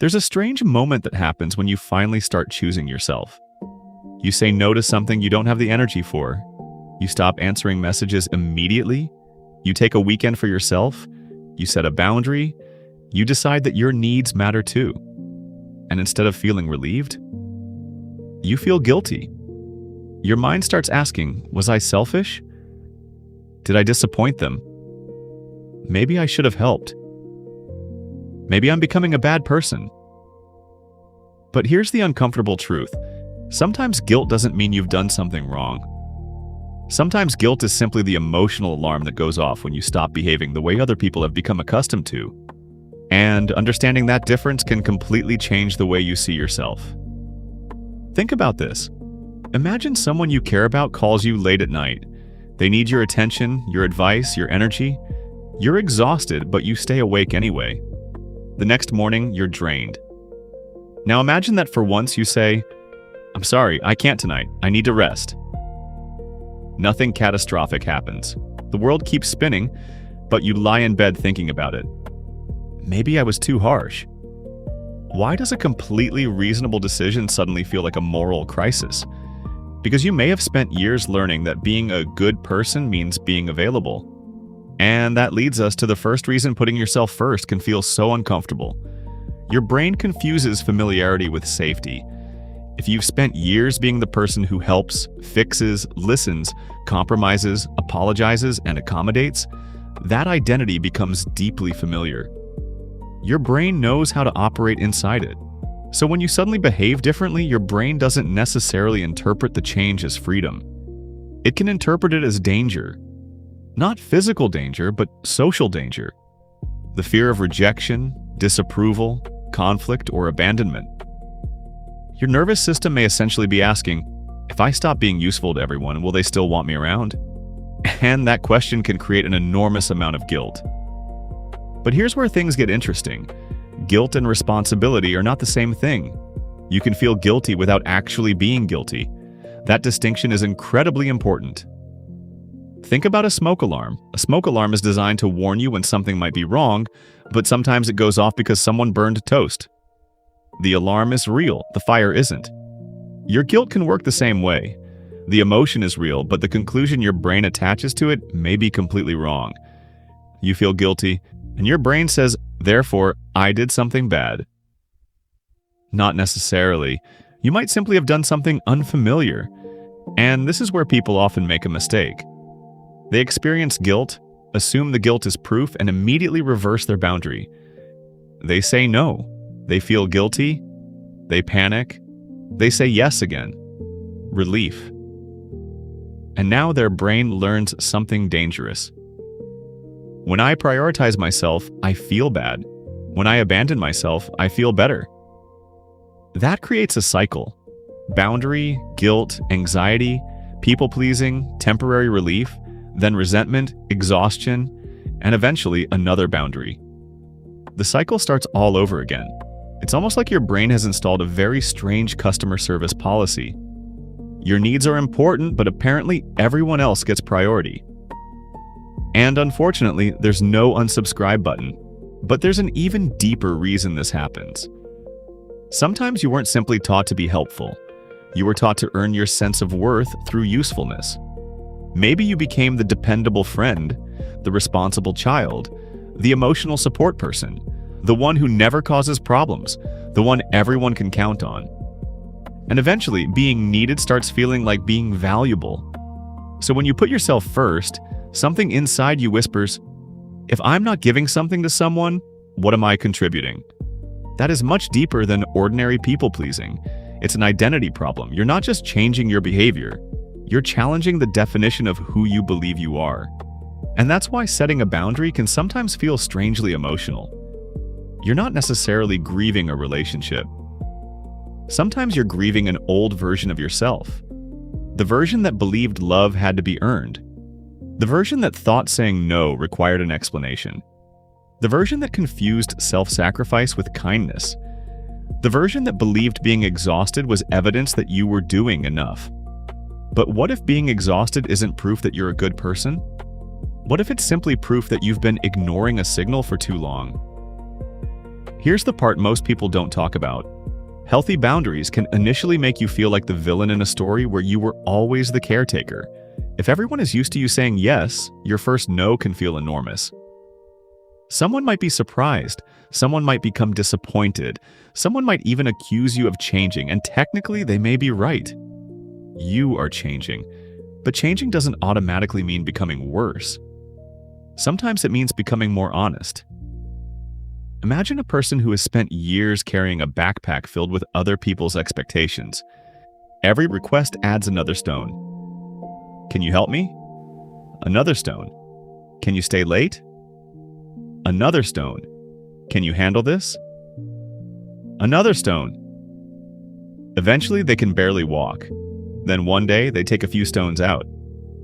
There's a strange moment that happens when you finally start choosing yourself. You say no to something you don't have the energy for. You stop answering messages immediately. You take a weekend for yourself. You set a boundary. You decide that your needs matter too. And instead of feeling relieved, you feel guilty. Your mind starts asking, was I selfish? Did I disappoint them? Maybe I should have helped. Maybe I'm becoming a bad person. But here's the uncomfortable truth. Sometimes guilt doesn't mean you've done something wrong. Sometimes guilt is simply the emotional alarm that goes off when you stop behaving the way other people have become accustomed to. And understanding that difference can completely change the way you see yourself. Think about this. Imagine someone you care about calls you late at night. They need your attention, your advice, your energy. You're exhausted, but you stay awake anyway. The next morning, you're drained. Now imagine that for once you say, I'm sorry, I can't tonight. I need to rest. Nothing catastrophic happens. The world keeps spinning, but you lie in bed thinking about it. Maybe I was too harsh. Why does a completely reasonable decision suddenly feel like a moral crisis? Because you may have spent years learning that being a good person means being available. And that leads us to the first reason putting yourself first can feel so uncomfortable. Your brain confuses familiarity with safety. If you've spent years being the person who helps, fixes, listens, compromises, apologizes, and accommodates, that identity becomes deeply familiar. Your brain knows how to operate inside it. So when you suddenly behave differently, your brain doesn't necessarily interpret the change as freedom. It can interpret it as danger. Not physical danger, but social danger. The fear of rejection, disapproval, conflict, or abandonment. Your nervous system may essentially be asking, if I stop being useful to everyone, will they still want me around? And that question can create an enormous amount of guilt. But here's where things get interesting. Guilt and responsibility are not the same thing. You can feel guilty without actually being guilty. That distinction is incredibly important. Think about a smoke alarm. A smoke alarm is designed to warn you when something might be wrong, but sometimes it goes off because someone burned toast. The alarm is real, the fire isn't. Your guilt can work the same way. The emotion is real, but the conclusion your brain attaches to it may be completely wrong. You feel guilty, and your brain says, therefore, I did something bad. Not necessarily. You might simply have done something unfamiliar. And this is where people often make a mistake. They experience guilt, assume the guilt is proof, and immediately reverse their boundary. They say no. They feel guilty. They panic. They say yes again. Relief. And now their brain learns something dangerous. When I prioritize myself, I feel bad. When I abandon myself, I feel better. That creates a cycle. Boundary, guilt, anxiety, people-pleasing, temporary relief, then resentment, exhaustion, and eventually another boundary. The cycle starts all over again. It's almost like your brain has installed a very strange customer service policy. Your needs are important, but apparently everyone else gets priority. And unfortunately, there's no unsubscribe button. But there's an even deeper reason this happens. Sometimes you weren't simply taught to be helpful. You were taught to earn your sense of worth through usefulness. Maybe you became the dependable friend, the responsible child, the emotional support person, the one who never causes problems, the one everyone can count on. And eventually, being needed starts feeling like being valuable. So when you put yourself first, something inside you whispers, if I'm not giving something to someone, what am I contributing? That is much deeper than ordinary people-pleasing. It's an identity problem. You're not just changing your behavior. You're challenging the definition of who you believe you are. And that's why setting a boundary can sometimes feel strangely emotional. You're not necessarily grieving a relationship. Sometimes you're grieving an old version of yourself. The version that believed love had to be earned. The version that thought saying no required an explanation. The version that confused self-sacrifice with kindness. The version that believed being exhausted was evidence that you were doing enough. But what if being exhausted isn't proof that you're a good person? What if it's simply proof that you've been ignoring a signal for too long? Here's the part most people don't talk about. Healthy boundaries can initially make you feel like the villain in a story where you were always the caretaker. If everyone is used to you saying yes, your first no can feel enormous. Someone might be surprised, someone might become disappointed, someone might even accuse you of changing, and technically they may be right. You are changing, but changing doesn't automatically mean becoming worse. Sometimes it means becoming more honest. Imagine a person who has spent years carrying a backpack filled with other people's expectations. Every request adds another stone. Can you help me? Another stone. Can you stay late? Another stone. Can you handle this? Another stone. Eventually, they can barely walk. Then one day, they take a few stones out.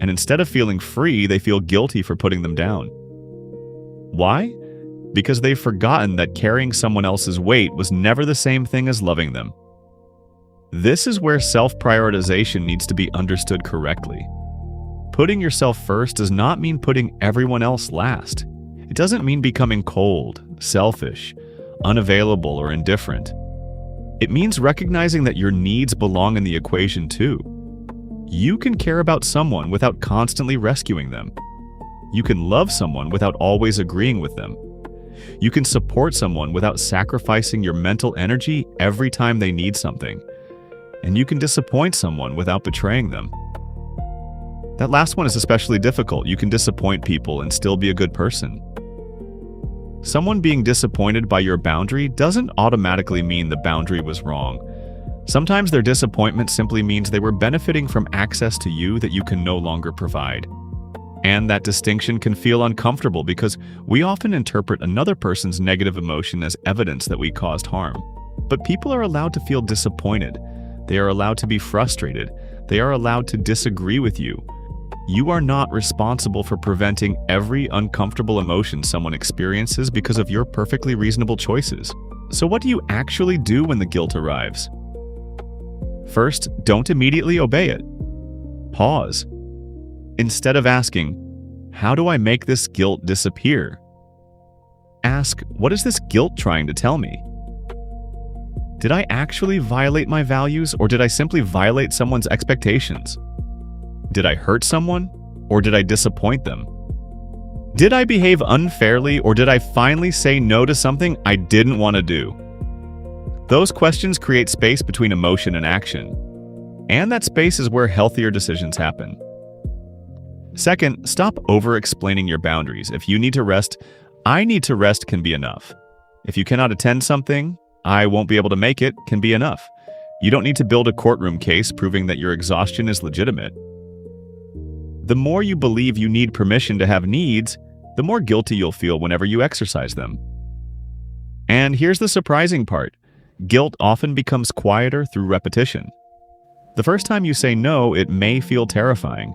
And instead of feeling free, they feel guilty for putting them down. Why? Because they've forgotten that carrying someone else's weight was never the same thing as loving them. This is where self-prioritization needs to be understood correctly. Putting yourself first does not mean putting everyone else last. It doesn't mean becoming cold, selfish, unavailable, or indifferent. It means recognizing that your needs belong in the equation too. You can care about someone without constantly rescuing them. You can love someone without always agreeing with them. You can support someone without sacrificing your mental energy every time they need something. And you can disappoint someone without betraying them. That last one is especially difficult. You can disappoint people and still be a good person. Someone being disappointed by your boundary doesn't automatically mean the boundary was wrong. Sometimes their disappointment simply means they were benefiting from access to you that you can no longer provide. And that distinction can feel uncomfortable because we often interpret another person's negative emotion as evidence that we caused harm. But people are allowed to feel disappointed. They are allowed to be frustrated. They are allowed to disagree with you. You are not responsible for preventing every uncomfortable emotion someone experiences because of your perfectly reasonable choices. So what do you actually do when the guilt arrives? First, don't immediately obey it. Pause. Instead of asking, "How do I make this guilt disappear?" Ask, "What is this guilt trying to tell me?" Did I actually violate my values, or did I simply violate someone's expectations? Did I hurt someone, or did I disappoint them? Did I behave unfairly, or did I finally say no to something I didn't want to do? Those questions create space between emotion and action. And that space is where healthier decisions happen. Second, stop over-explaining your boundaries. If you need to rest, "I need to rest" can be enough. If you cannot attend something, "I won't be able to make it" can be enough. You don't need to build a courtroom case proving that your exhaustion is legitimate. The more you believe you need permission to have needs, the more guilty you'll feel whenever you exercise them. And here's the surprising part. Guilt often becomes quieter through repetition. The first time you say no, it may feel terrifying.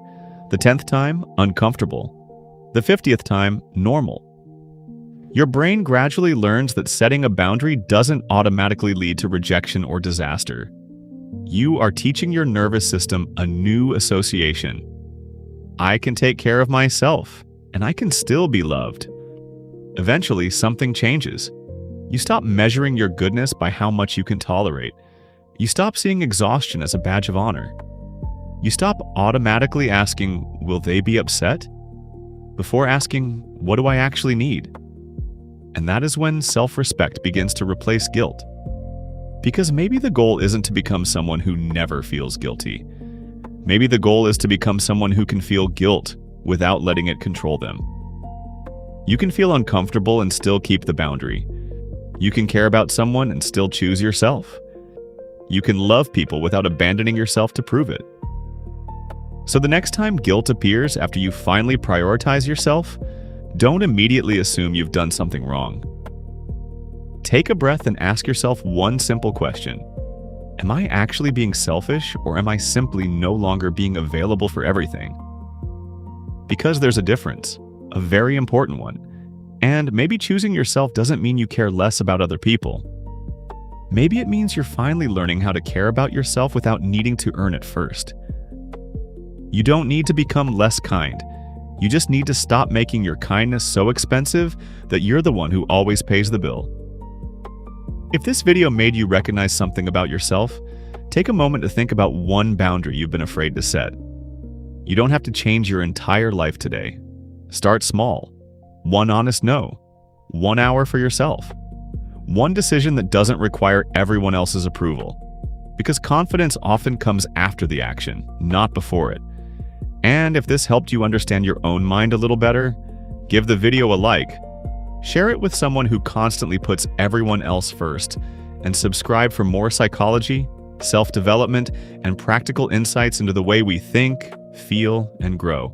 The 10th time, uncomfortable. The 50th time, normal. Your brain gradually learns that setting a boundary doesn't automatically lead to rejection or disaster. You are teaching your nervous system a new association. I can take care of myself, and I can still be loved. Eventually, something changes. You stop measuring your goodness by how much you can tolerate. You stop seeing exhaustion as a badge of honor. You stop automatically asking, "Will they be upset?" before asking, "What do I actually need?" And that is when self-respect begins to replace guilt. Because maybe the goal isn't to become someone who never feels guilty. Maybe the goal is to become someone who can feel guilt without letting it control them. You can feel uncomfortable and still keep the boundary. You can care about someone and still choose yourself. You can love people without abandoning yourself to prove it. So the next time guilt appears after you finally prioritize yourself, don't immediately assume you've done something wrong. Take a breath and ask yourself one simple question. Am I actually being selfish, or am I simply no longer being available for everything? Because there's a difference, a very important one. And maybe choosing yourself doesn't mean you care less about other people. Maybe it means you're finally learning how to care about yourself without needing to earn it first. You don't need to become less kind. You just need to stop making your kindness so expensive that you're the one who always pays the bill. If this video made you recognize something about yourself, take a moment to think about one boundary you've been afraid to set. You don't have to change your entire life today. Start small. One honest no. 1 hour for yourself. One decision that doesn't require everyone else's approval. Because confidence often comes after the action, not before it. And if this helped you understand your own mind a little better, give the video a like. Share it with someone who constantly puts everyone else first, and subscribe for more psychology, self-development, and practical insights into the way we think, feel, and grow.